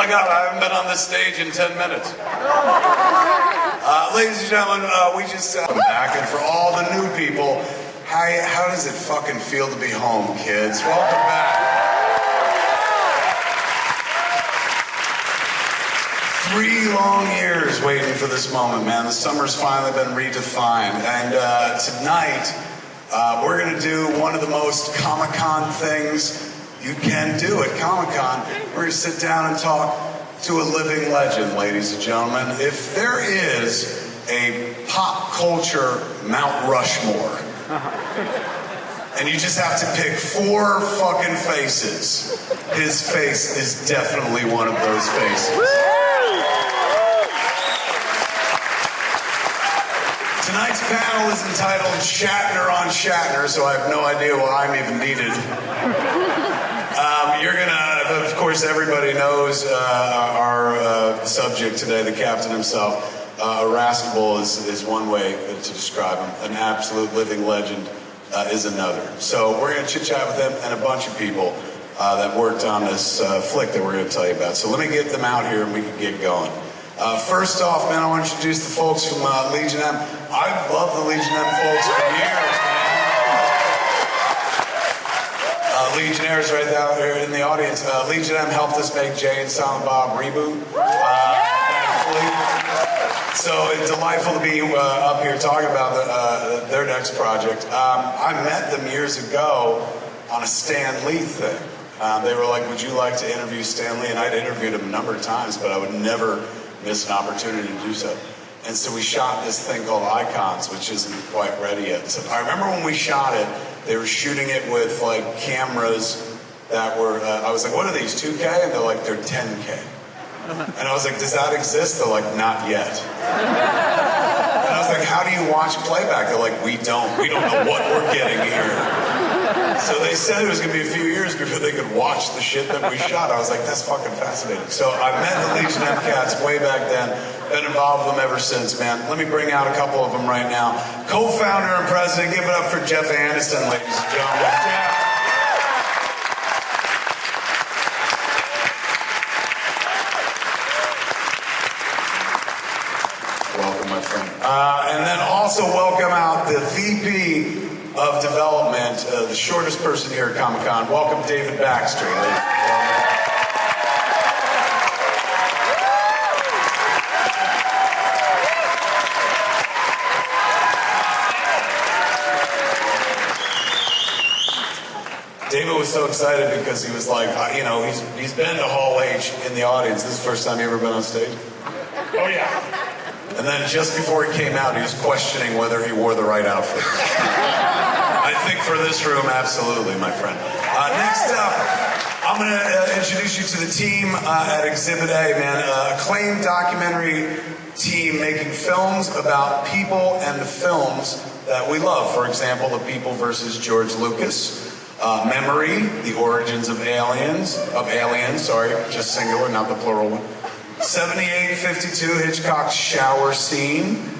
my God, I haven't been on this stage in 10 minutes. Ladies and gentlemen, we just back, and for all the new people, how does it fucking feel to be home, kids? Welcome back. 3 long years waiting for this moment, man. The summer's finally been redefined, and tonight we're gonna do one of the most Comic-Con things you can do at Comic-Con. We're gonna sit down and talk to a living legend, ladies and gentlemen. If there is a pop culture Mount Rushmore, and you just have to pick 4 fucking faces, his face is definitely one of those faces. Tonight's panel is entitled Shatner on Shatner, so I have no idea why I'm even needed. You're gonna, of course, everybody knows our subject today, the captain himself. Irascible is one way to describe him. An absolute living legend is another. So we're gonna chit-chat with him and a bunch of people that worked on this flick that we're gonna tell you about. So let me get them out here and we can get going. First off, man, I want to introduce the folks from Legion M. I've loved the Legion M folks for years, man. Legionnaires right down here in the audience. Legion M helped us make Jay and Silent Bob reboot, thankfully. So it's delightful to be up here talking about their next project. I met them years ago on a Stan Lee thing. They were like, would you like to interview Stan Lee? And I'd interviewed him a number of times, but I would never miss an opportunity to do so. And so we shot this thing called Icons, which isn't quite ready yet. So I remember when we shot it, they were shooting it with like cameras that were, I was like, what are these, 2K? And they're like, they're 10K. And I was like, does that exist? They're like, not yet. And I was like, how do you watch playback? They're like, we don't know what we're getting here. So they said it was gonna be a few years before they could watch the shit that we shot. I was like, that's fucking fascinating. So I met the Legion M cats way back then, been involved with them ever since, man. Let me bring out a couple of them right now. Co-founder and president, give it up for Jeff Anderson, ladies and gentlemen. Jeff. Welcome, my friend. And then also welcome out the VP of Development, the shortest person here at Comic-Con. Welcome, David Baxter. David was so excited because he was like, you know, he's been to Hall H in the audience. This is the first time you ever been on stage? Oh, yeah. And then just before he came out, he was questioning whether he wore the right outfit. I think for this room, absolutely, my friend. Next up, I'm going to introduce you to the team at Exhibit A, man. Acclaimed documentary team making films about people and the films that we love. For example, The People versus George Lucas. Memory, The Origins of Aliens, just singular, not the plural one. 7852, Hitchcock's shower scene.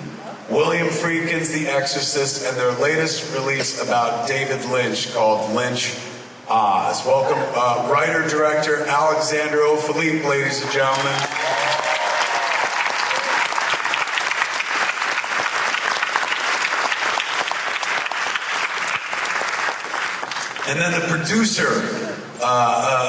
William Friedkin's The Exorcist, and their latest release about David Lynch called Lynch Oz. Welcome, writer-director Alexander O'Philippe, ladies and gentlemen. And then the producer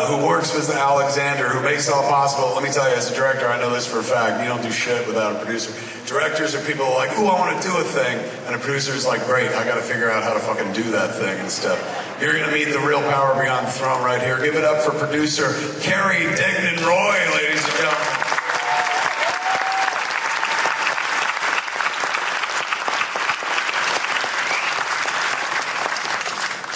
who works with Alexander, who makes it all possible. Let me tell you, as a director, I know this for a fact. You don't do shit without a producer. Directors are people who are like, ooh, I want to do a thing. And a producer is like, great, I got to figure out how to fucking do that thing and stuff. You're going to meet the real power beyond the throne right here. Give it up for producer Carrie Degnan-Roy, ladies and gentlemen.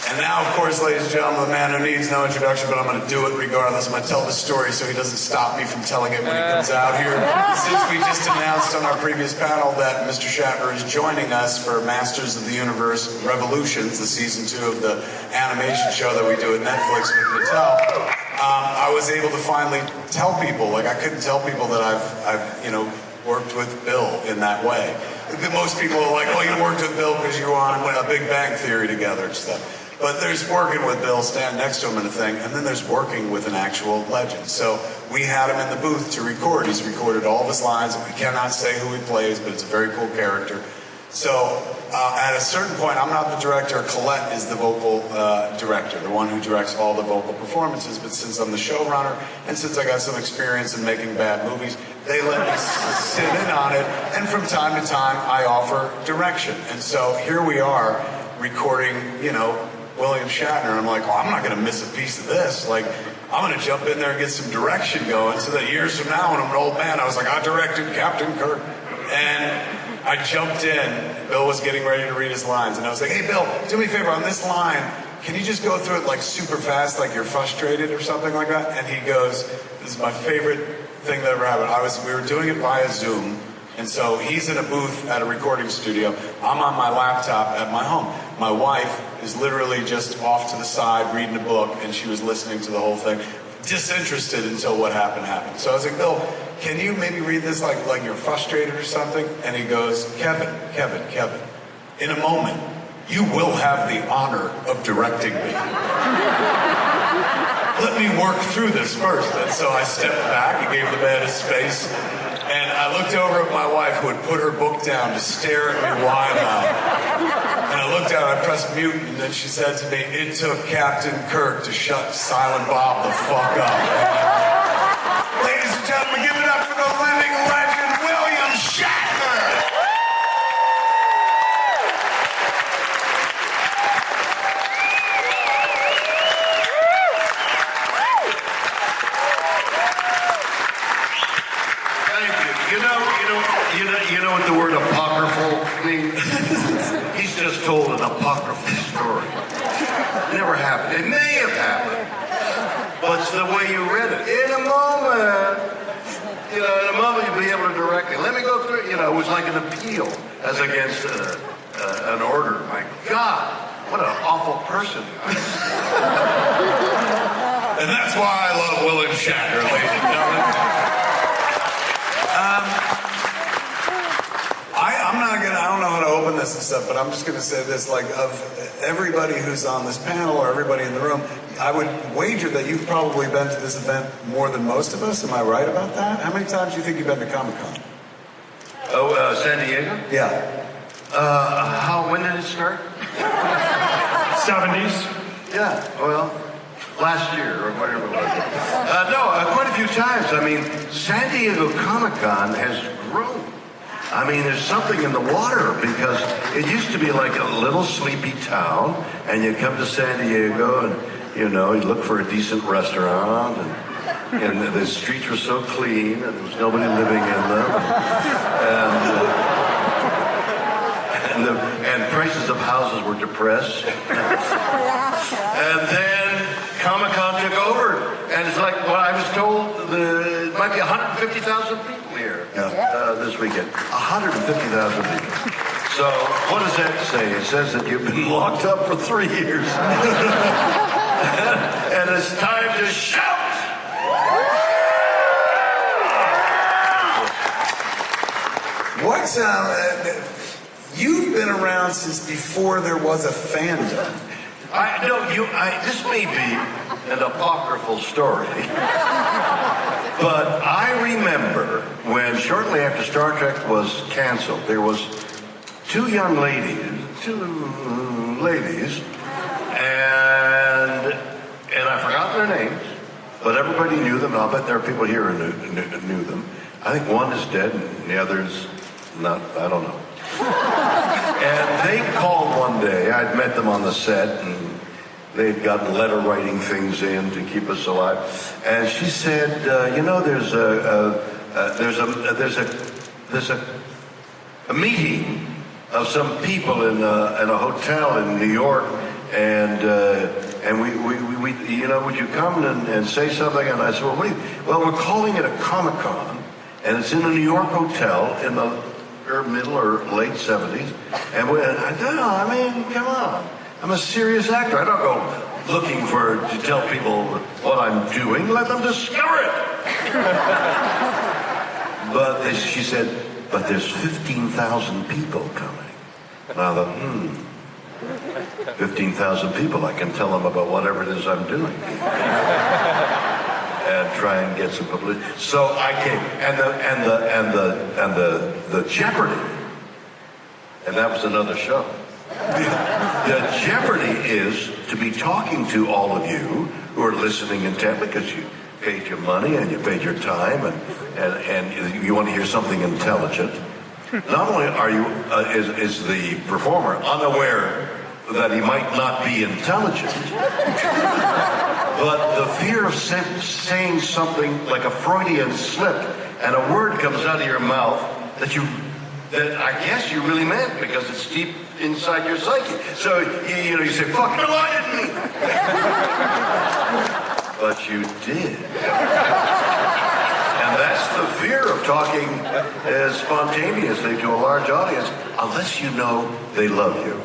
And now, of course, ladies and gentlemen, the man who needs no introduction, but I'm going to do it regardless. I'm going to tell the story so he doesn't stop me from telling it when he comes out here. Since we just announced on our previous panel that Mr. Shatner is joining us for Masters of the Universe Revolutions, the season 2 of the animation show that we do at Netflix with Mattel, I was able to finally tell people, like I couldn't tell people that I've worked with Bill in that way. Most people are like, oh, you worked with Bill because you were on a Big Bang Theory together and stuff. But there's working with Bill, stand next to him in a thing, and then there's working with an actual legend. So we had him in the booth to record. He's recorded all of his lines, and we cannot say who he plays, but it's a very cool character. So at a certain point, I'm not the director. Colette is the vocal director, the one who directs all the vocal performances. But since I'm the showrunner, and since I got some experience in making bad movies, they let me sit in on it. And from time to time, I offer direction. And so here we are recording, William Shatner. I'm like, well, I'm not going to miss a piece of this. Like, I'm going to jump in there and get some direction going so that years from now, when I'm an old man, I was like, I directed Captain Kirk. And I jumped in. Bill was getting ready to read his lines. And I was like, hey, Bill, do me a favor on this line. Can you just go through it like super fast, like you're frustrated or something like that? And he goes, this is my favorite thing that ever happened. We were doing it via Zoom. And so he's in a booth at a recording studio. I'm on my laptop at my home. My wife is literally just off to the side reading a book, and she was listening to the whole thing, disinterested until what happened. So I was like, Bill, can you maybe read this like you're frustrated or something? And he goes, Kevin, in a moment, you will have the honor of directing me. Let me work through this first. And so I stepped back and gave the man his space. And I looked over at my wife, who had put her book down to stare at me wide-eyed. And I looked down, I pressed mute, and then she said to me, it took Captain Kirk to shut Silent Bob the fuck up. Ladies and gentlemen, give it up for the living legend, William Shatner! You know what the word apocryphal means? He's just told an apocryphal story. Never happened. It may have happened, but it's the way you read it. In a moment, you'll be able to direct it. Let me go through it. It was like an appeal as against an order. My God, what an awful person. And that's why I love William Shatner, ladies and gentlemen. I don't know how to open this and stuff, but I'm just going to say this, like, of everybody who's on this panel or everybody in the room, I would wager that you've probably been to this event more than most of us. Am I right about that? How many times do you think you've been to Comic-Con? Oh, San Diego? Yeah. When did it start? 70s. Yeah, well, last year or whatever it was. Quite a few times. I mean, San Diego Comic-Con has grown. I mean, there's something in the water, because it used to be like a little sleepy town, and you'd come to San Diego and, you'd look for a decent restaurant, and the streets were so clean, and there was nobody living in them. And prices of houses were depressed. And then Comic-Con took over, and it's like, well, I was told it might be 150,000 people here this weekend. 150,000 people. So what does that say? It says that you've been locked up for 3 years. And it's time to shout! What's you've been around since before there was a fandom. This may be an apocryphal story, but I remember when shortly after Star Trek was canceled, there was two ladies, and I've forgotten their names, but everybody knew them. I'll bet there are people here who knew them. I think one is dead, and the other's not. I don't know. And they called one day. I'd met them on the set, and they'd gotten letter writing things in to keep us alive. And she said, there's a meeting of some people in a hotel in New York, and we would you come and say something? And I said, well, we're calling it a Comic-Con, and it's in a New York hotel in the middle or late 70s. And I mean, come on. I'm a serious actor. I don't go looking to tell people what I'm doing. Let them discover it. But she said, but there's 15,000 people coming. And I thought, 15,000 people. I can tell them about whatever it is I'm doing. And try and get some publicity. So I came, and the Jeopardy, and that was another show. The Jeopardy is to be talking to all of you who are listening intently because you paid your money and you paid your time and you want to hear something intelligent. Not only are you is the performer unaware that he might not be intelligent, but the fear of saying something like a Freudian slip and a word comes out of your mouth that I guess you really meant because it's deep inside your psyche. So you say, "Fuck, no, I didn't mean that." But you did. And that's the fear of talking spontaneously to a large audience, unless you know they love you.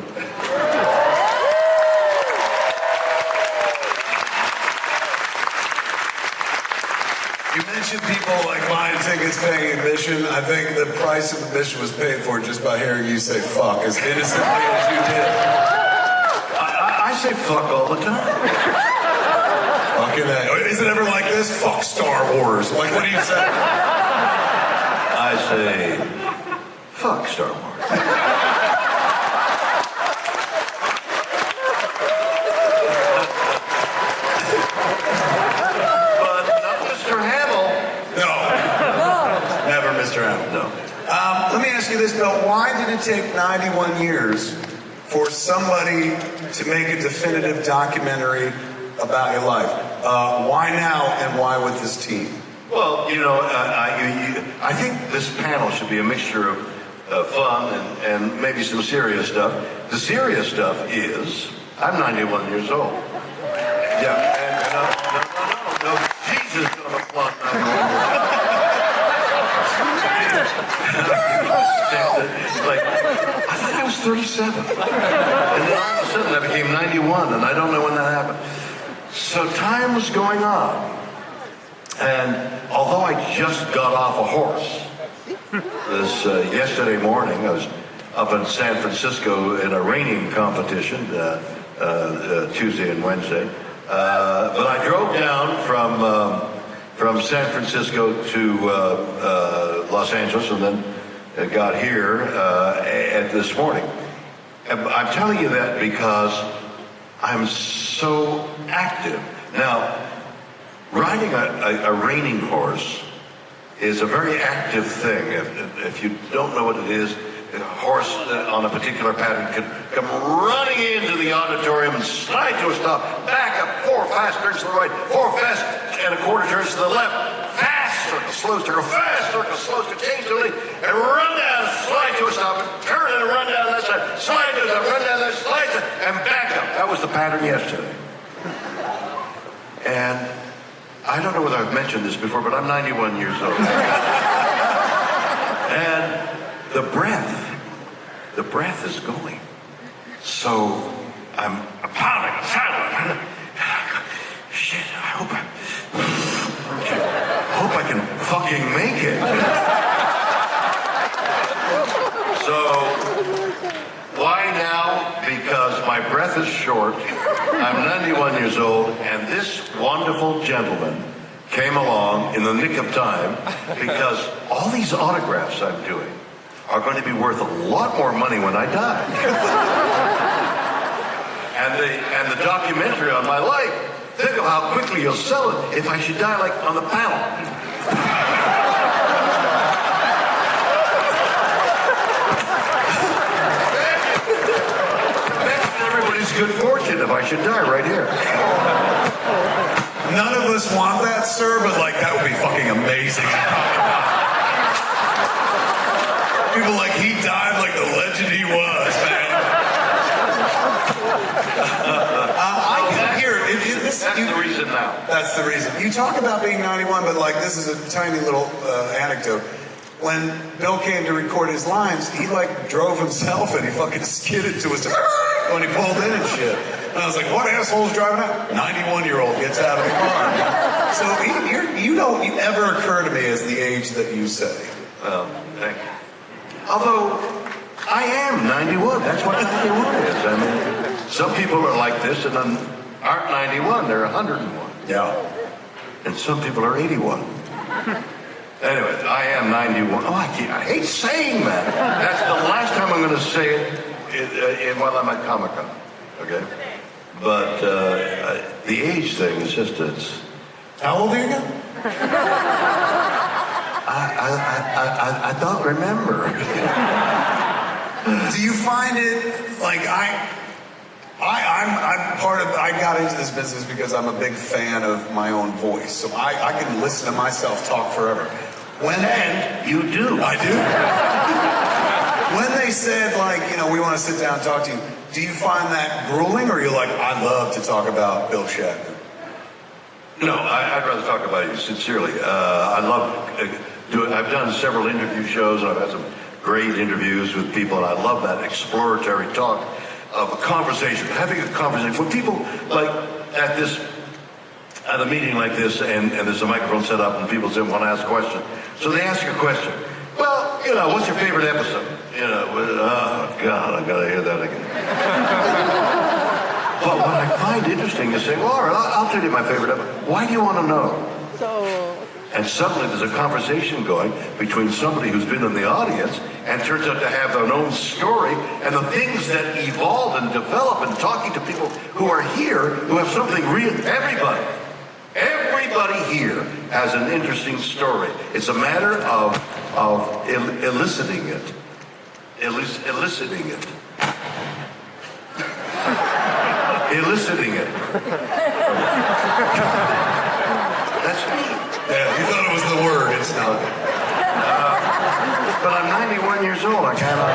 You mentioned people like buying tickets, paying admission. I think the price of admission was paid for just by hearing you say "fuck" as innocently as you did. I say "fuck" all the time. Fucking A. Is it ever like this? Fuck Star Wars. Like, what do you say? I say "fuck Star Wars." No. Let me ask you this, Bill. Why did it take 91 years for somebody to make a definitive documentary about your life? Why now and why with this team? Well, I think this panel should be a mixture of fun and maybe some serious stuff. The serious stuff is, I'm 91 years old. Yeah, and no, Jesus don't apply 91 years old. Like, I thought I was 37. And then all of a sudden I became 91, and I don't know when that happened. So time was going on. And although I just got off a horse, yesterday morning, I was up in San Francisco in a reining competition, Tuesday and Wednesday. But I drove down from San Francisco to Los Angeles, and then got here this morning. And I'm telling you that because I'm so active. Now, riding a reining horse is a very active thing. If you don't know what it is, a horse on a particular pattern can come running into the auditorium and slide to a stop, back up 4 fast turns to the right, 4 fast and a quarter turns to the left, fast circle, slow circle, fast circle, slow circle, change to the lead, and run down, slide to a stop, and turn and run down that side, slide to the run down that slide, and back up. That was the pattern yesterday. And I don't know whether I've mentioned this before, but I'm 91 years old. And the breath is going. So I'm pounding. Shit, I hope I can fucking make it. So why now? Because my breath is short. I'm 91 years old, and this wonderful gentleman came along in the nick of time because all these autographs I'm doing are going to be worth a lot more money when I die. and the documentary on my life, think of how quickly you'll sell it if I should die like on the panel. Everybody's good fortune if I should die right here. None of us want that, sir, but like that would be fucking amazing. People like, he died like the legend he was, man. I can hear it. That's the reason now. That's the reason. You talk about being 91, but like this is a tiny little anecdote. When Bill came to record his lines, he like drove himself and he fucking skidded to his when he pulled in and shit. And I was like, what asshole's driving out? 91-year-old gets out of the car. So you don't ever occur to me as the age that you say. Well, thank you. Although, I I am 91. That's what 91 is. I mean, some people are like this and then aren't 91. They're 101. Yeah. And some people are 81. Anyway, I am 91. Oh, I hate saying that. That's the last time I'm going to say it while I'm at Comic-Con. Okay? But the age thing is just, it's... How old are you again? I don't remember. Do you find it, like, I'm part of, I got into this business because I'm a big fan of my own voice. So I can listen to myself talk forever. And you do. I do. When they said, like, you know, we want to sit down and talk to you, do you find that grueling, or are you like, I'd love to talk about Bill Shatner? No, I'd rather talk about you, sincerely. I love doing, I've done several interview shows, and I've had some great interviews with people, and I love that exploratory talk of a conversation, having a conversation. For people, like, at a meeting like this, and there's a microphone set up, and people want to ask a question. So they ask a question. Well, you know, what's your favorite episode? You know, oh, God, I got to hear that again. But what I find interesting is saying, well, all right, I'll tell you my favorite episode. Why do you want to know? And suddenly there's a conversation going between somebody who's been in the audience and turns out to have their own story, and the things that evolve and develop, and talking to people who are here who have something real. Everybody here has an interesting story. It's a matter of eliciting it. Eliciting it. Eliciting it. That's me. Yeah, you thought it was the word. It's not. But I'm 91 years old. I cannot.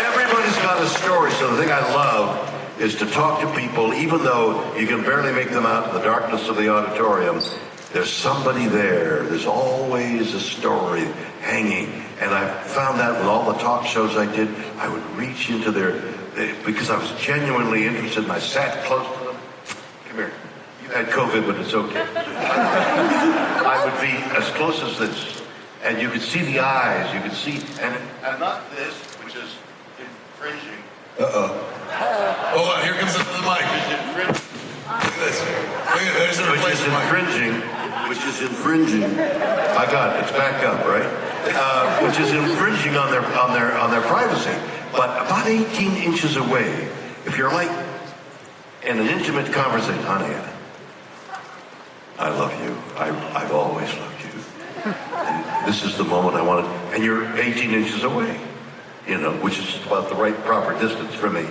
Everybody's got a story. So the thing I love is to talk to people, even though you can barely make them out in the darkness of the auditorium. There's somebody there. There's always a story hanging. And I found that with all the talk shows I did, I would reach into because I was genuinely interested, and I sat close to them. Come here. You had COVID, but it's okay. I would be as close as this, and you could see the eyes. You could see, and not this, which is infringing. Hold on, here comes the mic. Look at this. Look at there's a replacement which is infringing. I got it. It's back up, right? Which is infringing on their privacy. But about 18 inches away, if you're like in an intimate conversation, honey, I love you. I've always loved you. And this is the moment I wanted. And you're 18 inches away, you know, which is just about the right proper distance for me.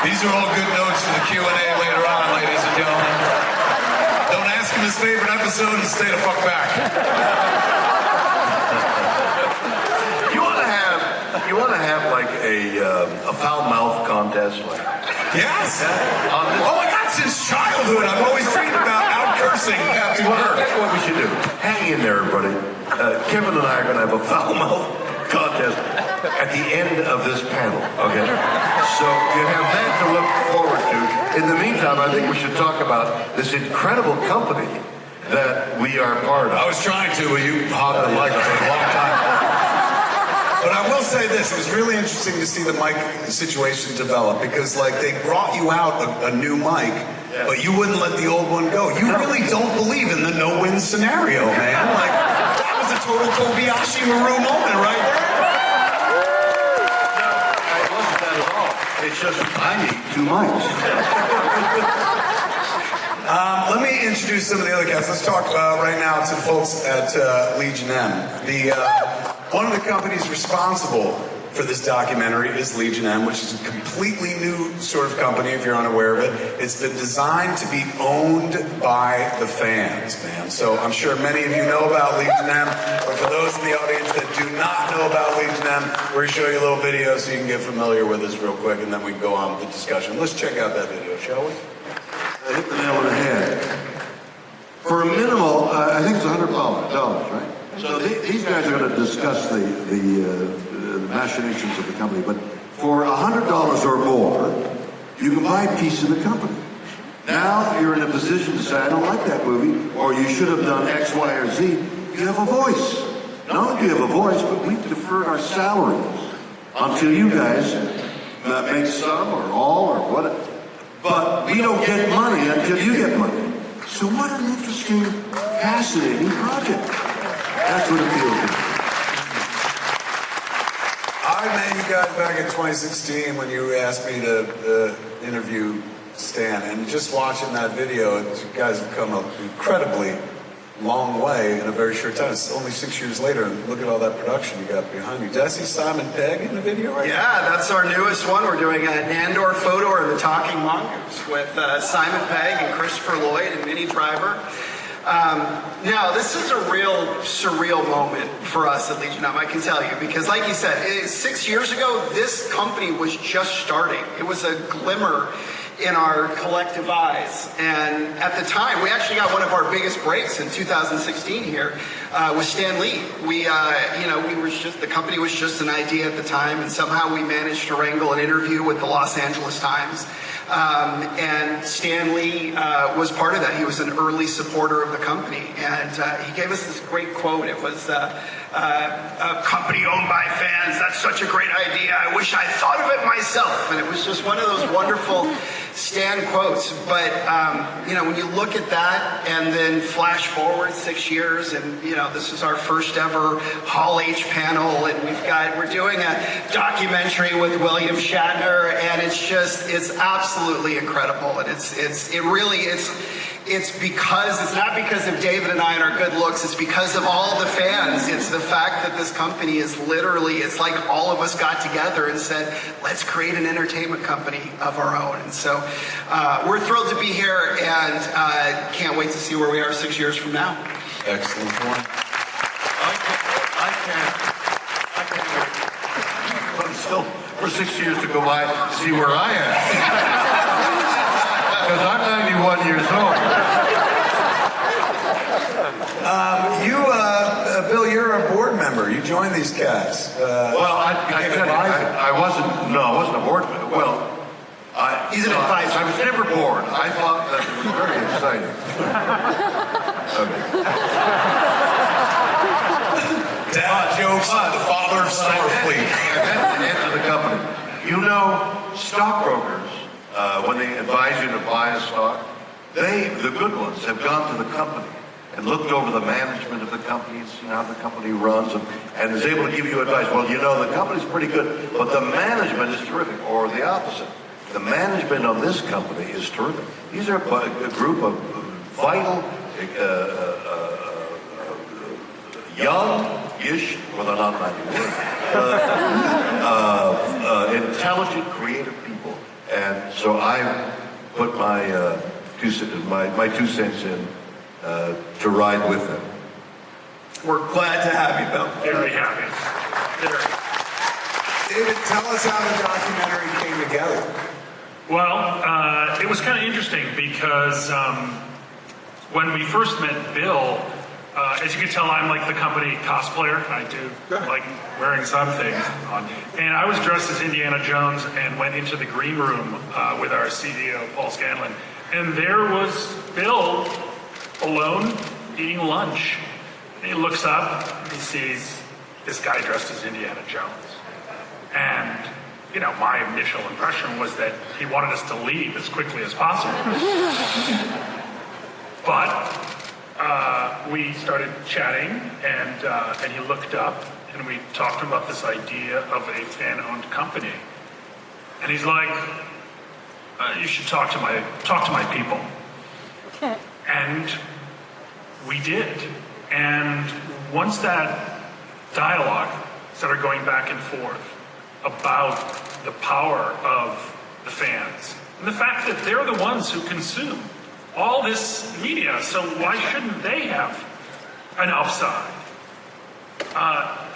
These are all good notes for the Q&A later on, ladies and gentlemen. Don't ask him his favorite episode and stay the fuck back. You want to have like a foul mouth contest, like. Yes. Oh my God! Since childhood, I've always dreamed about out cursing Captain Kirk. That's what we should do. Hang in there, everybody. Kevin and I are going to have a foul mouth contest at the end of this panel. Okay. So you have that to look forward to. In the meantime, I think we should talk about this incredible company that we are part of. I was trying to, but you hogged the mic for a long time. But I will say this, it was really interesting to see the mic situation develop, because like they brought you out a new mic, but you wouldn't let the old one go. You really don't believe in the no-win scenario, man. Like, that was a total Kobayashi Maru moment right there. No, it wasn't that at all. It's just, I need two mics. Let me introduce some of the other guests. Let's talk right now to the folks at Legion M. One of the companies responsible for this documentary is Legion M, which is a completely new sort of company, if you're unaware of it. It's been designed to be owned by the fans, man. So I'm sure many of you know about Legion M, but for those in the audience that do not know about Legion M, we're going to show you a little video so you can get familiar with us real quick, and then we can go on with the discussion. Let's check out that video, shall we? I hit the nail on the head. For a minimal, I think it's $100, right? So these guys are going to discuss the machinations of the company, but for $100 or more, you can buy a piece of the company. Now you're in a position to say, I don't like that movie, or you should have done X, Y, or Z. You have a voice. Not only do you have a voice, but we've deferred our salaries until you guys make some or all or whatever. But we don't get money until you get money. So what an interesting, fascinating project. That's what it feels like. I met you guys back in 2016 when you asked me to interview Stan, and just watching that video, you guys have come an incredibly long way in a very short time. It's only 6 years later, and look at all that production you got behind you. Did I see Simon Pegg in the video right now? Yeah, that's our newest one. We're doing an Andor photo or the Talking Mongoose with Simon Pegg and Christopher Lloyd and Minnie Driver. Now, this is a real surreal moment for us at Legion of, I can tell you, because like you said, 6 years ago, this company was just starting. It was a glimmer in our collective eyes. And at the time, we actually got one of our biggest breaks in 2016 here with Stan Lee. The company was just an idea at the time, and somehow we managed to wrangle an interview with the Los Angeles Times. And Stan Lee was part of that. He was an early supporter of the company. And he gave us this great quote. It was, a company owned by fans, that's such a great idea. I wish I thought of it myself. And it was just one of those wonderful Stan quotes. But, when you look at that and then flash forward 6 years, and, this is our first ever Hall H panel, and we're doing a documentary with William Shatner, and it's absolutely incredible. And it's not because of David and I and our good looks, it's because of all the fans. It's the fact that this company is literally, it's like all of us got together and said, let's create an entertainment company of our own. And so we're thrilled to be here, and can't wait to see where we are 6 years from now. Excellent point. I can't wait. But still, for 6 years to go by to see where I am. Because I'm 91 years old. Bill, you're a board member. You joined these cats. I wasn't a board member. Well, He's an advisor. I was never bored. I thought that it was very exciting. Dad jokes, the father of Starfleet. Into the company. Stockbrokers, when they advise you to buy a stock, the good ones, have gone to the company and looked over the management of the company and seen how the company runs and is able to give you advice. Well, the company's pretty good, but the management is terrific, or the opposite. The management on this company is terrific. These are a group of vital, young-ish, well, they're not 90, intelligent, creative people. And so I put my 2 cents in to ride with them. We're glad to have you, Bill. Very happy. David, tell us how the documentary came together. Well, it was kind of interesting because when we first met Bill, as you can tell, I'm like the company cosplayer. I do like wearing some things on. And I was dressed as Indiana Jones and went into the green room with our CEO, Paul Scanlon. And there was Bill alone eating lunch. And he looks up and he sees this guy dressed as Indiana Jones. And, my initial impression was that he wanted us to leave as quickly as possible. But we started chatting, and he looked up, and we talked about this idea of a fan-owned company. And he's like, you should talk to my people. And we did. And once that dialogue started going back and forth about the power of the fans, and the fact that they're the ones who consume all this media, so why shouldn't they have an upside?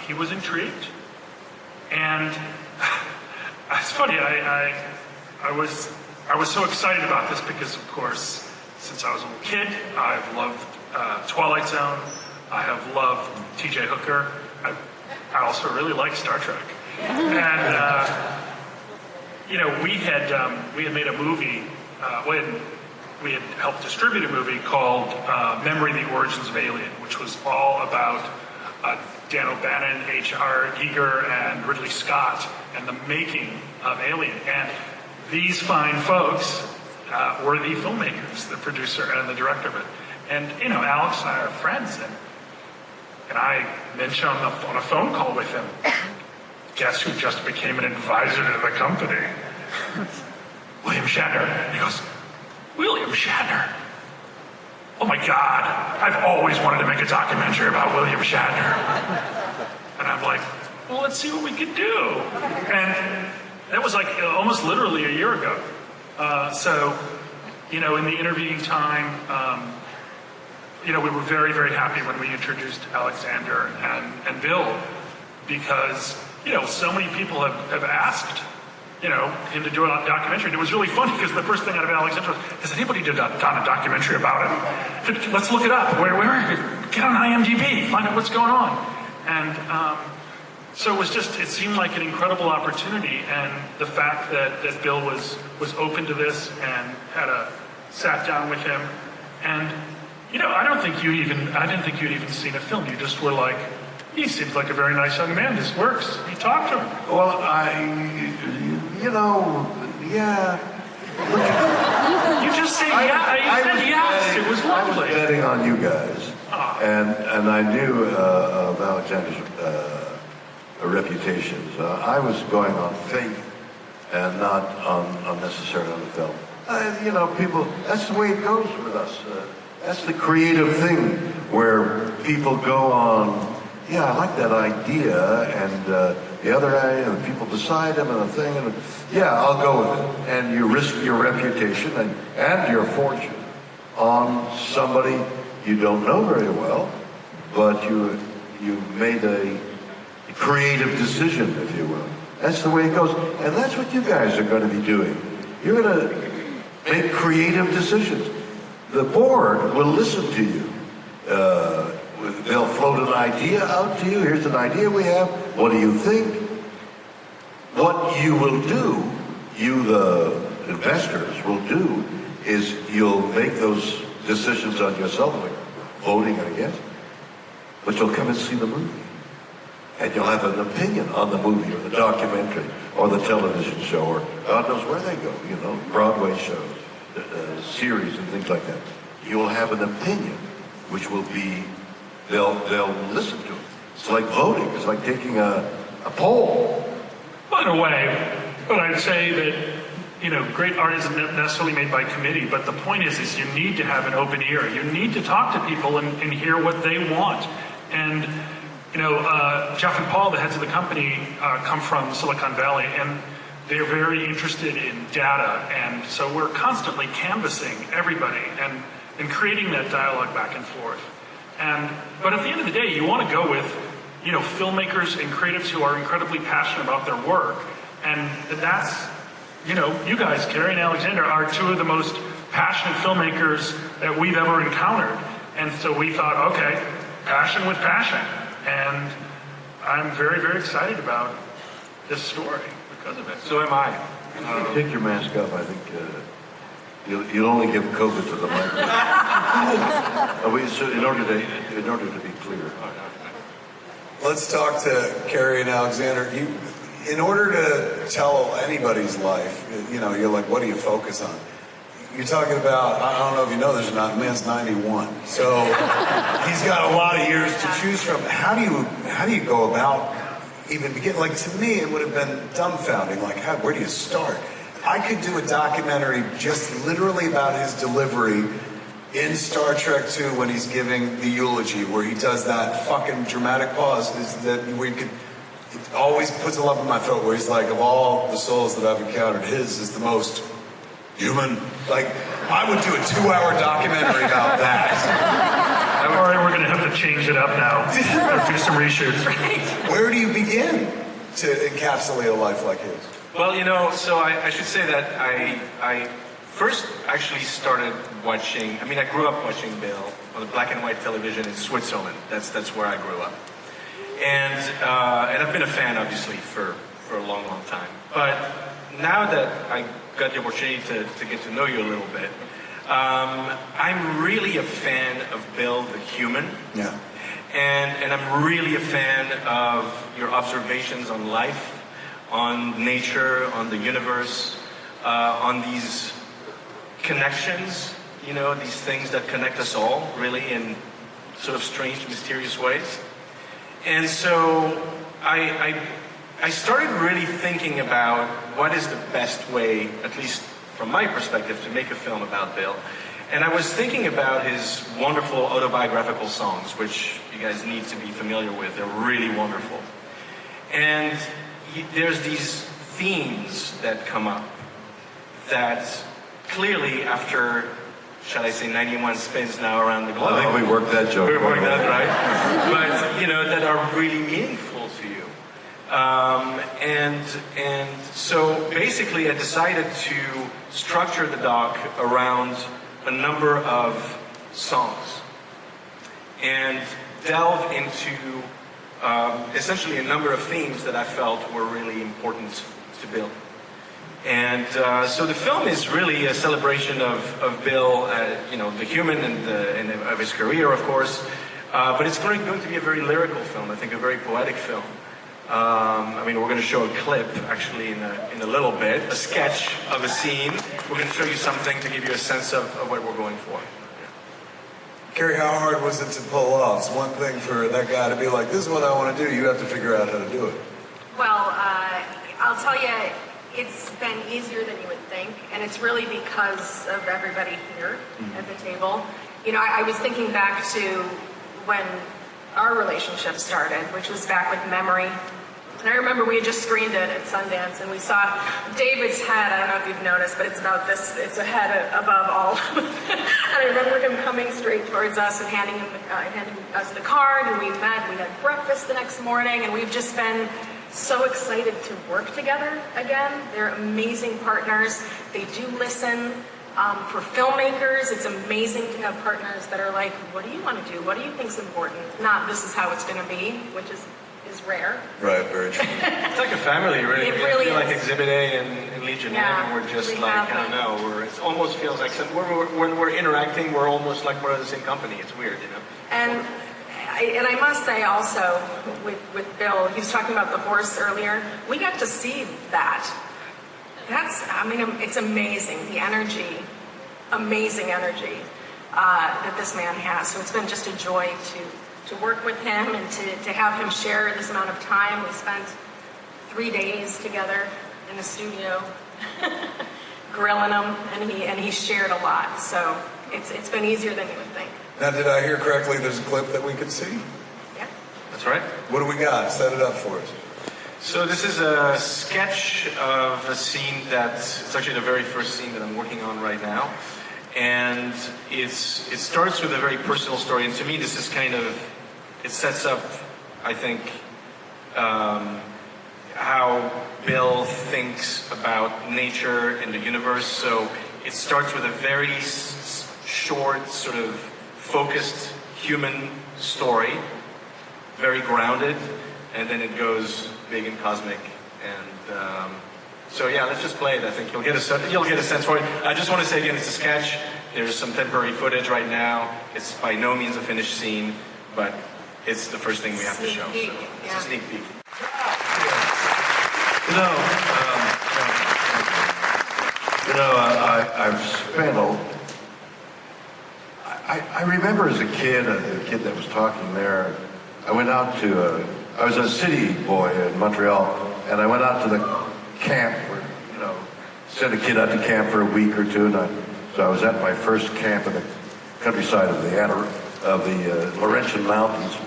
He was intrigued. And it's funny, I was so excited about this because, of course, since I was a little kid, I've loved Twilight Zone. I have loved T.J. Hooker. I also really like Star Trek. And we had made a movie when we had helped distribute a movie called Memory: The Origins of Alien, which was all about Dan O'Bannon, H.R. Giger, and Ridley Scott, and the making of Alien. And these fine folks were the filmmakers, the producer and the director of it. And, you know, Alex and I are friends, and I mentioned on a phone call with him, guess who just became an advisor to the company? William Shatner. And he goes, William Shatner? Oh my God, I've always wanted to make a documentary about William Shatner. And I'm like, well, let's see what we can do. And that was like almost literally a year ago. So, you know, in the interviewing time, you know, we were very, very happy when we introduced Alexander and Bill, because, you know, so many people have asked, you know, him to do a documentary. And it was really funny because the first thing out of Alexander was, has anybody done a documentary about him? Let's look it up. Where get on IMDb, find out what's going on. And so it was just, it seemed like an incredible opportunity. And the fact that Bill was open to this and sat down with him. And, you know, I didn't think you'd even seen a film. You just were like, he seems like a very nice young man. This works. You talked to him. Well, you know, yeah. You just said yeah. You said yes. It was lovely. I was betting on you guys, and I knew of Alexander's reputations. I was going on faith and not on necessarily on the film. You know, people. That's the way it goes with us. That's the creative thing where people go on. Yeah, I like that idea, and the other idea, and people decide them, and a thing, and yeah, I'll go with it. And you risk your reputation and your fortune on somebody you don't know very well, but you made a creative decision, if you will. That's the way it goes, and that's what you guys are going to be doing. You're going to make creative decisions. The board will listen to you. They'll float an idea out to you. Here's an idea we have. What do you think? What you will do, you the investors will do, is you'll make those decisions on yourself, like voting against, but you'll come and see the movie. And you'll have an opinion on the movie or the documentary or the television show or God knows where they go, you know, Broadway shows, series and things like that. You'll have an opinion, which will be they'll listen to it. It's like voting. It's like taking a poll. Well, in a way, but I'd say that, you know, great art isn't necessarily made by committee, but the point is you need to have an open ear. You need to talk to people and hear what they want. And, you know, Jeff and Paul, the heads of the company, come from Silicon Valley, and they're very interested in data. And so we're constantly canvassing everybody and creating that dialogue back and forth. But at the end of the day, you want to go with, you know, filmmakers and creatives who are incredibly passionate about their work. And that's, you know, you guys, Carrie and Alexander, are two of the most passionate filmmakers that we've ever encountered. And so we thought, okay, passion with passion. And I'm very, very excited about this story because of it. So am I. Take your mask off. I think you'll only give COVID to the microphone. So in order to be clear. Let's talk to Carrie and Alexander. In order to tell anybody's life, you know, you're like, what do you focus on? You're talking about, I don't know if you know this or not, the man's 91. So he's got a lot of years to choose from. How do you go about even begin? Like, to me, it would have been dumbfounding. Like, where do you start? I could do a documentary just literally about his delivery in Star Trek 2 when he's giving the eulogy, where he does that fucking dramatic pause, where you could, it always puts a lump in my throat, where he's like, of all the souls that I've encountered, his is the most human. Like, I would do a 2-hour documentary about that. All right, we're going to have to change it up now. Do some reshoots. Where do you begin to encapsulate a life like his? Well, you know, so I should say that I first actually started watching, I grew up watching Bill on the black and white television in Switzerland. That's where I grew up. And I've been a fan, obviously, for a long, long time. But now that I got the opportunity to get to know you a little bit, I'm really a fan of Bill the human. Yeah. And I'm really a fan of your observations on life, on nature, on the universe, on these connections, you know, these things that connect us all, really, in sort of strange, mysterious ways. And so I started really thinking about what is the best way, at least from my perspective, to make a film about Bill. And I was thinking about his wonderful autobiographical songs, which you guys need to be familiar with. They're really wonderful. And there's these themes that come up that clearly after, shall I say, 91 spins now around the globe. I think we worked that joke. We worked that, right? But, you know, that are really meaningful to you. And so basically I decided to structure the doc around a number of songs and delve into essentially a number of themes that I felt were really important to Bill. And so the film is really a celebration of Bill, you know, the human and of his career, of course. But it's going to be a very lyrical film, I think, a very poetic film. I mean, we're going to show a clip, actually, in a little bit, a sketch of a scene. We're going to show you something to give you a sense of what we're going for. Carrie, how hard was it to pull off? It's one thing for that guy to be like, this is what I want to do. You have to figure out how to do it. Well, I'll tell you, it's been easier than you would think, and it's really because of everybody here at the table. You know, I was thinking back to when our relationship started, which was back with Memory. And I remember we had just screened it at Sundance, and we saw David's head. I don't know if you've noticed, but it's about this. It's a head above all. And I remember him coming straight towards us and handing us the card. And we met. We had breakfast the next morning, and we've just been so excited to work together again. They're amazing partners. They do listen. For filmmakers, it's amazing to have partners that are like, what do you want to do? What do you think's important? Not this is how it's going to be, which is rare. Right, very true. It's like a family, really. It really I feel is. like Exhibit A and Legion M, and we're just like, I don't know, it almost feels like when we're interacting, we're almost like we're in the same company. It's weird, you know? And I must say also, with Bill, he was talking about the horse earlier, we got to see that. It's amazing, the energy, amazing energy that this man has. So it's been just a joy to work with him and to have him share this amount of time. We spent 3 days together in the studio, grilling him, and he shared a lot. So it's been easier than you would think. Now, did I hear correctly? There's a clip that we could see? Yeah. That's right. What do we got? Set it up for us. So this is a sketch of a scene it's actually the very first scene that I'm working on right now. And it starts with a very personal story. And to me, this is it sets up, I think, how Bill thinks about nature and the universe. So it starts with a very short, sort of focused human story, very grounded, and then it goes big and cosmic. And so yeah, let's just play it. I think you'll get a sense for it. I just want to say again, it's a sketch. There's some temporary footage right now. It's by no means a finished scene, but it's the first thing we have to show. So it's a sneak peek. I've spent I remember as a kid, the kid that was talking there, I was a city boy in Montreal, and I went out to the camp where, sent a kid out to camp for a week or two, so I was at my first camp in the countryside of the Laurentian Mountains.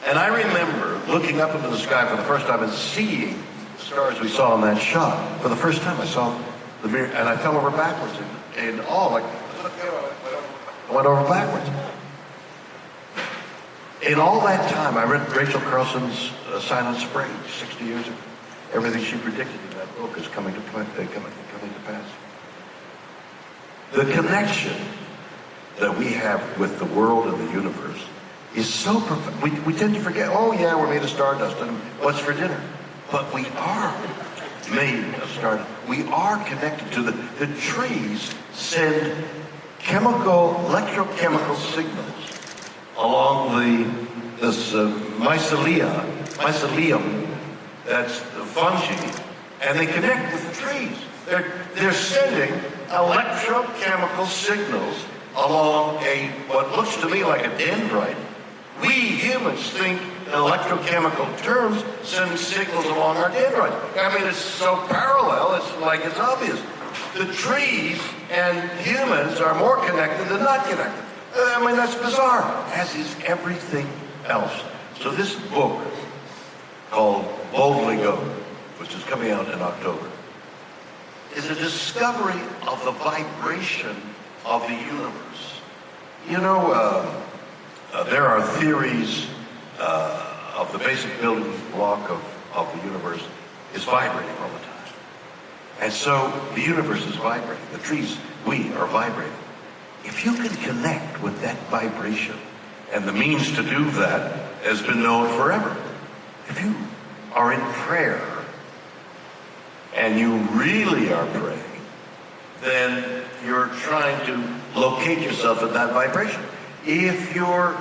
And I remember looking up into the sky for the first time and seeing the stars we saw in that shot. For the first time I saw the mirror, and I fell over backwards in awe, like, I went over backwards. In all that time, I read Rachel Carlson's Silent Spring 60 years ago. Everything she predicted in that book is coming to pass. The connection that we have with the world and the universe is so profound. We tend to forget, oh yeah, we're made of stardust and what's for dinner? But we are. made us start. We are connected to the trees send electrochemical signals along this mycelium, that's the fungi, and they connect with the trees. They're sending electrochemical signals along what looks to me like a dendrite. We humans think in electrochemical terms, sending signals along our dendrites. I mean, it's so parallel, it's obvious. The trees and humans are more connected than not connected. I mean, that's bizarre, as is everything else. So this book, called Boldly Go, which is coming out in October, is a discovery of the vibration of the universe. You know, there are theories of the basic building block of the universe is vibrating all the time. And so the universe is vibrating. The trees, we are vibrating. If you can connect with that vibration, and the means to do that has been known forever. If you are in prayer, and you really are praying, then you're trying to locate yourself in that vibration. If you're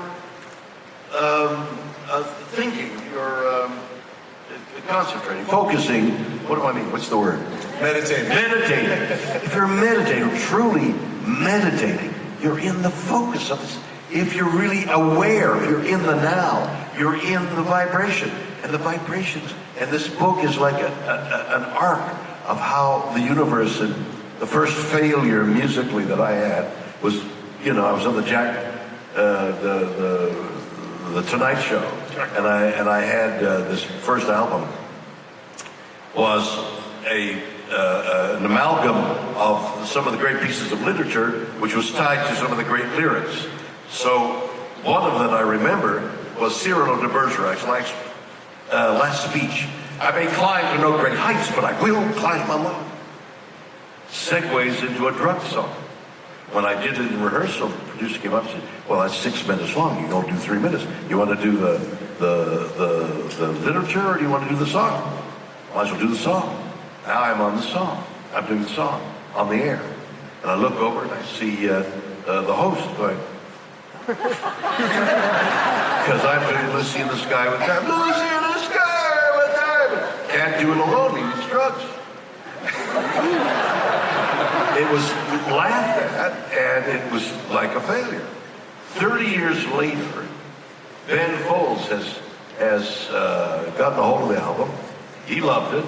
thinking, if you're concentrating, focusing, what do I mean? What's the word? Meditating. Meditating. If you're meditating, truly meditating, you're in the focus of this. If you're really aware, if you're in the now, you're in the vibration. And the vibrations, and this book is like an arc of how the universe, and the first failure musically that I had was, I was on the Tonight Show, and I had this first album was an amalgam of some of the great pieces of literature, which was tied to some of the great lyrics. So one of them I remember was Cyrano de Bergerac's last speech. I may climb to no great heights, but I will climb alone. Segues into a drug song. When I did it in rehearsal, the producer came up and said, well, that's 6 minutes long. You don't do 3 minutes. You want to do the literature, or do you want to do the song? Might as well do the song. Now I'm on the song. I'm doing the song on the air. And I look over and I see the host going, because I'm doing Lucy in the Sky with Diamond. Lucy in the Sky with Diamond. Can't do it alone. He needs drugs. It was laughed at, and it was like a failure. 30 years later, Ben Folds has gotten a hold of the album. He loved it.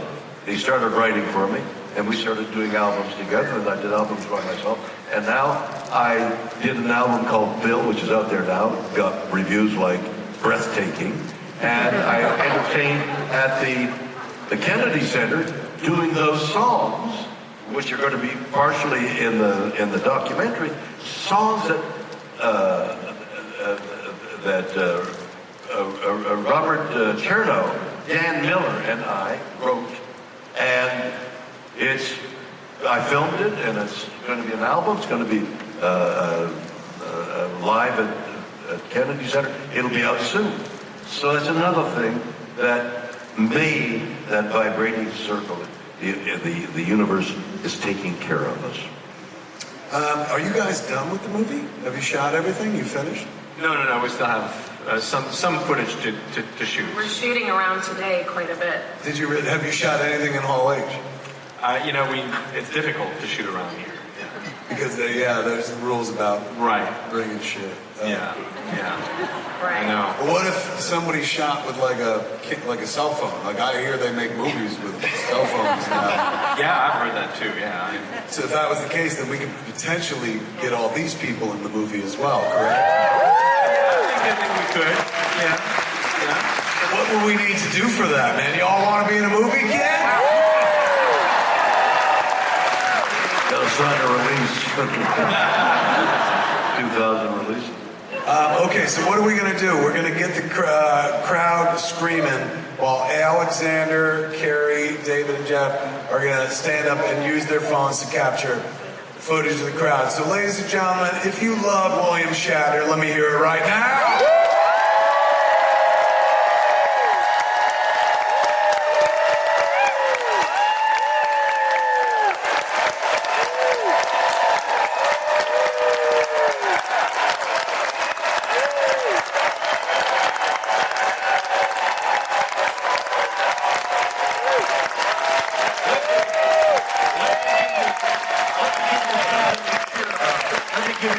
He started writing for me, and we started doing albums together, and I did albums by myself. And now I did an album called Bill, which is out there now, got reviews like breathtaking, and I entertained at the Kennedy Center doing those songs, which are going to be partially in the documentary, songs that Robert Chernow, Dan Miller, and I wrote, and I filmed it, and it's going to be an album. It's going to be live at Kennedy Center. It'll be out soon. So that's another thing that made that vibrating circle. The universe is taking care of us. Are you guys done with the movie? Have you shot everything? You finished? No. We still have some footage to shoot. We're shooting around today quite a bit. Have you shot anything in Hall H? It's difficult to shoot around here. Because there's some rules about bringing shit. Yeah. Right. I know. But what if somebody shot with like a cell phone? Like I hear they make movies with cell phones now. Yeah, I've heard that too. Yeah. So if that was the case, then we could potentially get all these people in the movie as well, correct? I think we could. Yeah. What would we need to do for that, man? Y'all want to be in a movie, kid? Gotta sign a release. 2000 release. Okay, so what are we going to do? We're going to get the crowd screaming while Alexander, Carrie, David, and Jeff are going to stand up and use their phones to capture footage of the crowd. So ladies and gentlemen, if you love William Shatner, let me hear it right now.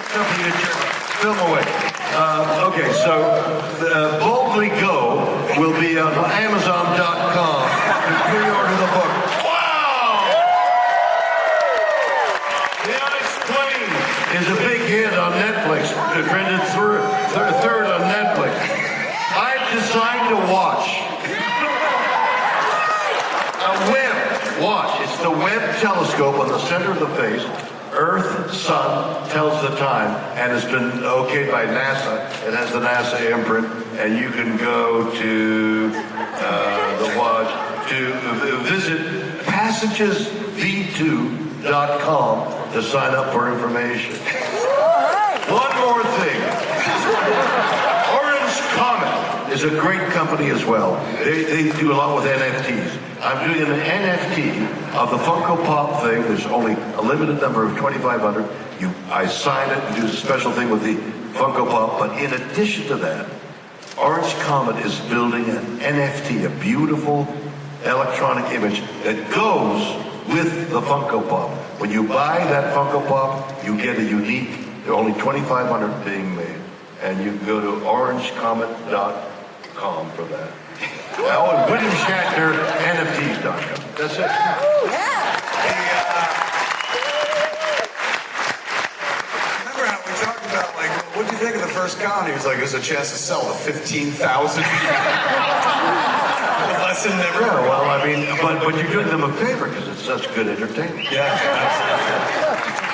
Something you film away. Okay, so Boldly Go will be on Amazon.com to pre-order the book. Wow! The Unexplained is a big hit on Netflix. It trended third on Netflix. I've designed a watch. A Webb watch. It's the Webb telescope on the center of the face. Earth, Sun tells the time, and it's been okayed by NASA. It has the NASA imprint, and you can go to the watch to visit passagesv2.com to sign up for information. One more thing. Orange Comet is a great company as well. They do a lot with NFTs. I'm doing an NFT of the Funko Pop thing. There's only a limited number of 2,500. I sign it and do a special thing with the Funko Pop. But in addition to that, Orange Comet is building an NFT, a beautiful electronic image that goes with the Funko Pop. When you buy that Funko Pop, you get a unique, there are only 2,500 being made. And you can go to orangecomet.com for that. Oh, and William Shatner, NFTs.com. That's it. Remember how we talked about, like, what do you think of the first con? He was like, there's a chance to sell to 15,000. The lesson never. Yeah, well, I mean, but you're doing them a favor because it's such good entertainment. Yeah, absolutely.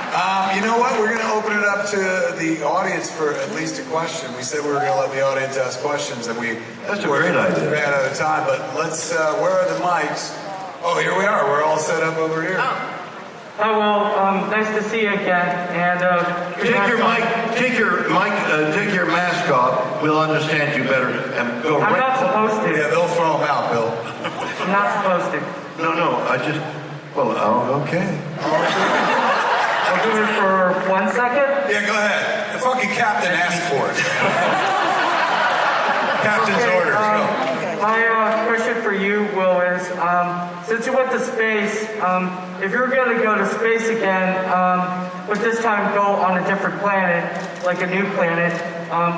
You know what? We're going to open it up to the audience for at least a question. We said we were going to let the audience ask questions, and That's a great idea. ran out of time. But let's. Where are the mics? Oh, here we are. We're all set up over here. Oh, well, nice to see you again. And Take your mask off. We'll understand you better and go I'm not supposed to. Yeah, they'll throw them out, Bill. I'm not supposed to. No, okay. I'll do it for 1 second. Yeah, go ahead. The fucking captain asked for it. Captain's orders. Go. My question for you, Will, is since you went to space, if you're going to go to space again, but this time go on a different planet, like a new planet,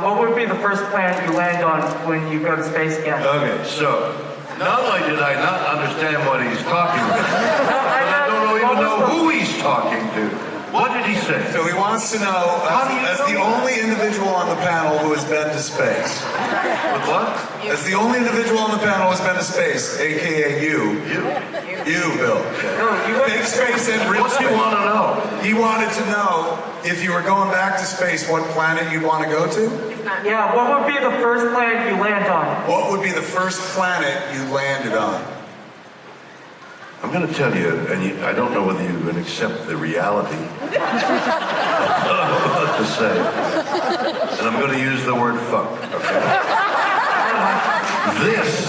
what would be the first planet you land on when you go to space again? Okay, so not only did I not understand what he's talking about, but I don't even know who he's talking to. What did he say? So he wants to know, as the only individual on the panel who has been to space. What? As the only individual on the panel who has been to space, a.k.a. you. You, Bill. Fake space and real What space. do you want to know? He wanted to know if you were going back to space, what planet you'd want to go to? Yeah, what would be the first planet you land on? What would be the first planet you landed on? I'm going to tell you, and I don't know whether you can accept the reality of what to say. And I'm going to use the word fuck, okay? This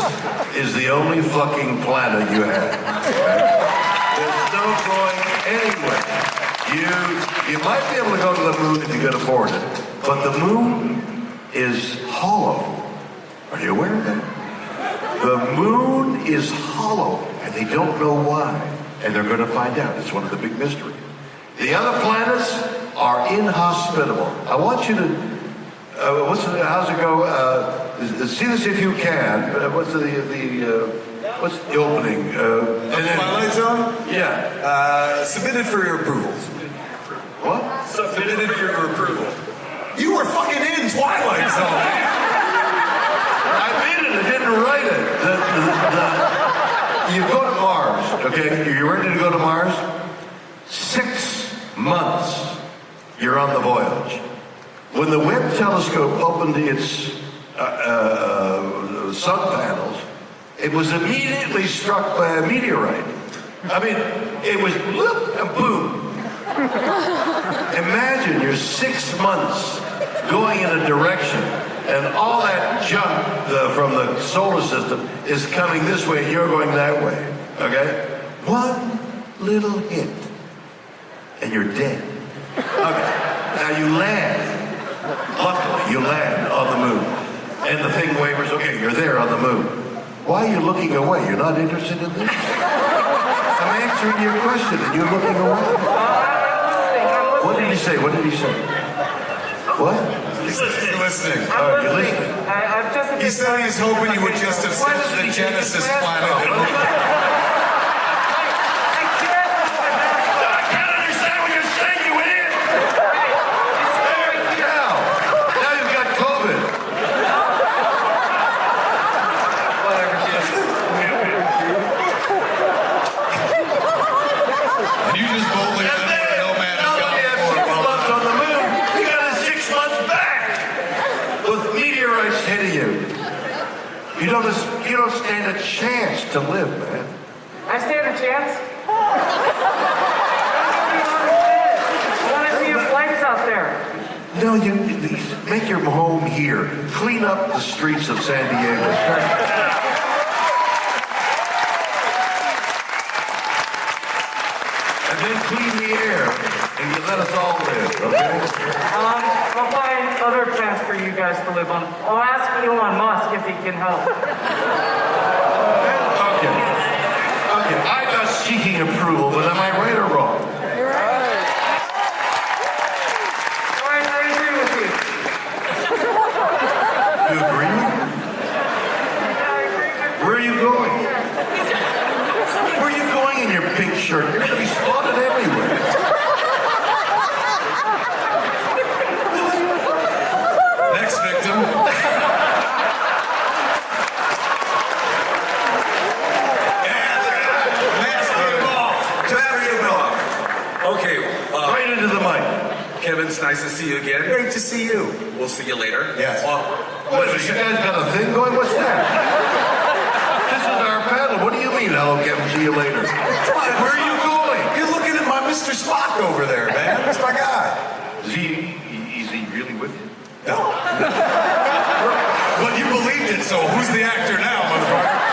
is the only fucking planet you have. Okay? There's no going anywhere. You might be able to go to the moon if you can afford it, but the moon is hollow. Are you aware of that? The moon is hollow, and they don't know why. And they're going to find out. It's one of the big mysteries. The other planets are inhospitable. I want you to, how's it go? See this if you can. What's the opening? Twilight Zone? Yeah. Submitted for your approval. What? Submitted for your approval. You were fucking in Twilight Zone. I made it. I didn't write it. You go to Mars, okay? You ready to go to Mars? 6 months, you're on the voyage. When the Webb telescope opened its sun panels, it was immediately struck by a meteorite. I mean, it was whoop and boom. Imagine you're 6 months going in a direction, and all that junk from the solar system is coming this way, and you're going that way, okay? One little hit, and you're dead. Okay, now you land. Luckily, you land on the moon, and the thing wavers, okay, you're there on the moon. Why are you looking away? You're not interested in this? I'm answering your question, and you're looking away. What did he say? What did he say? What? He's listening. Oh, you're listening. I'm just a bit He said he's hoping you would just have Why said doesn't the he take his Genesis mask planet. off? I can't understand what you're saying, you idiot! Now you've got COVID. And you just boldly And went then, where no man has now that gone you have before. 6 months on the moon, you got a 6 months back with meteorites hitting you. You don't stand a chance to live, man. I stand a chance. I want to see your flights out there. No, you make your home here. Clean up the streets of San Diego. And then clean the air, and you let us all live, okay? I'll find other plans for you guys to live on. I'll ask Elon Musk if he can help. Okay. Okay, I'm not seeking approval, but am I right or wrong? I agree with you. You agree? Where are you going? Where are you going in your pink shirt? You're going to be spotted everywhere. Next victim. Okay, Right into the mic. Kevin, it's nice to see you again. Great to see you. We'll see you later. Yes. What, you guys got a thing going? What's that? This is our panel. What do you mean, I'll get see you later? Where are you going? You're looking at my Mr. Spock over there, man. That's my guy. Is he really with you? No. Well, you believed it, so who's the actor now, motherfucker?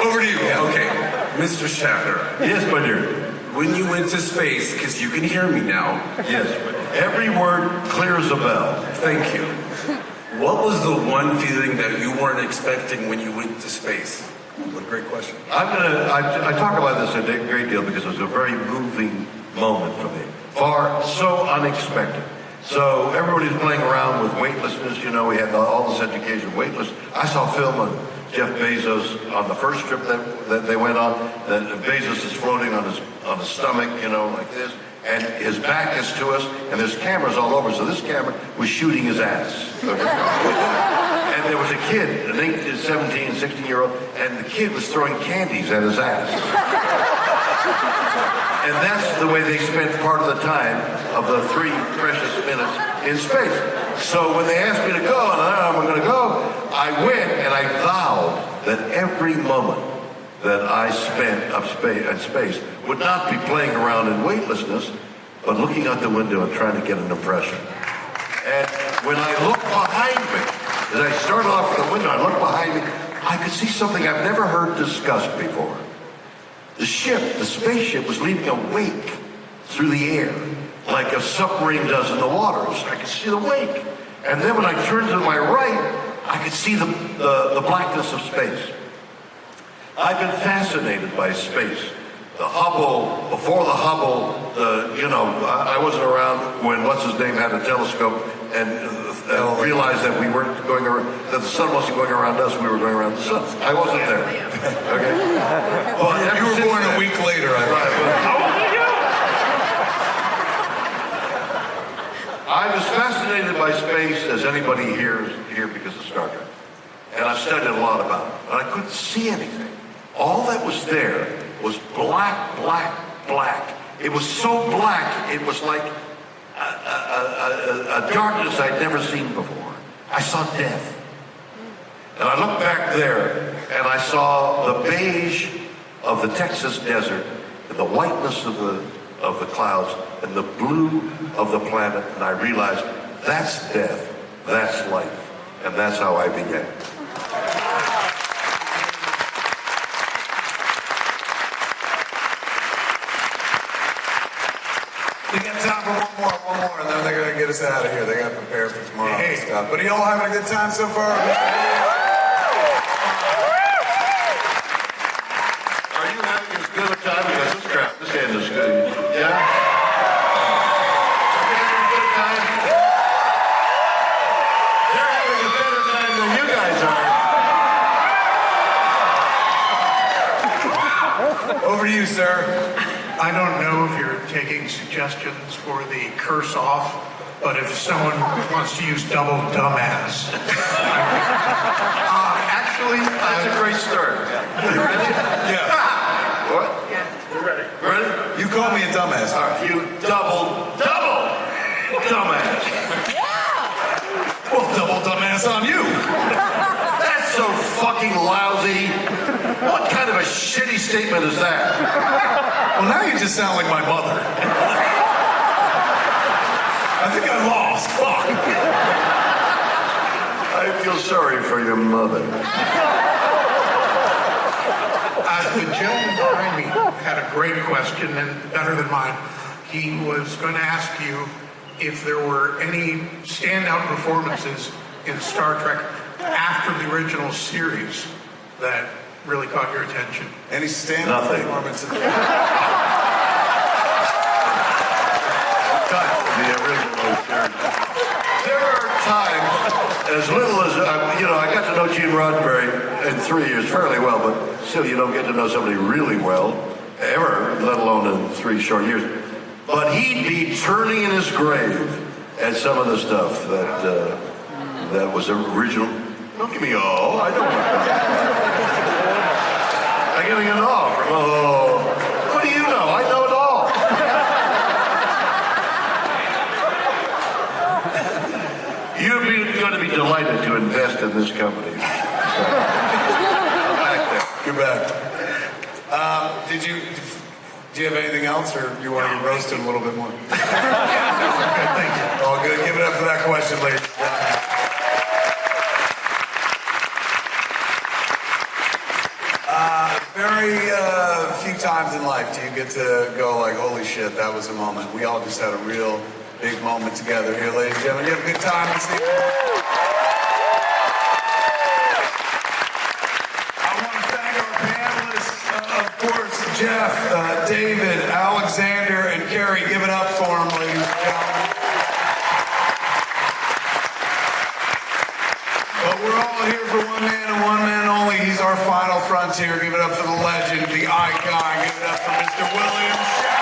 Over to you. Okay, Mr. Shatner, Yes, my dear. when you went to space, because you can hear me now, Yes. Every word clears a bell. thank you. What was the one feeling that you weren't expecting when you went to space? What a great question. I talk about this a great deal because it was a very moving moment for me. So unexpected. So everybody's playing around with weightlessness. You know, we had all this education, weightless. I saw film of Jeff Bezos on the first trip that they went on. That Bezos is floating on his stomach, you know, like this, and his back is to us, and there's cameras all over. So this camera was shooting his ass. Okay? And there was a kid, an 18, 17, 16-year-old, and the kid was throwing candies at his ass. And that's the way they spent part of the time of the 3 precious minutes in space. So when they asked me to go, and I'm going to go, I went and I vowed that every moment that I spent in space would not be playing around in weightlessness, but looking out the window and trying to get an impression. And when I looked behind me, as I started off from the window, I looked behind me, I could see something I've never heard discussed before. The spaceship was leaving a wake through the air, like a submarine does in the water. I could see the wake. And then when I turned to my right, I could see the blackness of space. I've been fascinated by space. The Hubble, before the Hubble, I wasn't around when what's-his-name had a telescope and realized that we weren't going around, that the sun wasn't going around us, we were going around the sun. I wasn't there. Okay? But You were born a week later, I Right, How old are you? I was fascinated by space, as anybody here because of Star Trek. And I've studied a lot about it. But I couldn't see anything. All that was there was black, black, black. It was so black, it was like a darkness I'd never seen before. I saw death. And I looked back there, and I saw the beige of the Texas desert, and the whiteness of the clouds, and the blue of the planet, and I realized that's death, that's life, and that's how I began. We got time for one more, and then they're gonna get us out of here. They gotta prepare for tomorrow and stuff. But are y'all having a good time so far? Are you having as good a time because this crowd guys are. Over to you, sir. I don't know if you're taking suggestions for the curse off, but if someone wants to use double dumbass. Actually, That's a great start. Yeah. What? We're ready. Ready? You call me a dumbass. All right, you double dumbass. Well, double dumbass on you. That's so fucking lousy. What kind of a shitty statement is that? Well, now you just sound like my mother. I think I lost. Fuck. I feel sorry for your mother. the gentleman behind me had a great question and better than mine. He was going to ask you if there were any standout performances in Star Trek after the original series that really caught your attention. Any stand-up Nothing. performances? The original series. There are times, as little as, I got to know Gene Roddenberry in 3 years fairly well, but still you don't get to know somebody really well, ever, let alone in 3 short years. But he'd be turning in his grave at some of the stuff that was original. Don't give me all. I don't want that. I'm giving it all. Oh, what do you know? I know it all. You're going to be delighted to invest in this company. You're back. Do you have anything else, or you want to get roasted a little bit more? Thank you. All good. Give it up for that question, ladies. Very few times in life do you get to go like, holy shit, that was a moment. We all just had a real big moment together here, ladies and gentlemen. You have a good time this evening. I want to thank our panelists, of course, Jeff, David, Alexander, and Carrie. Give it up for them, ladies and gentlemen. But we're all here for one man and one man only. He's our final frontier. Give it up for the legend, the icon. Give it up for Mr. William Shatner.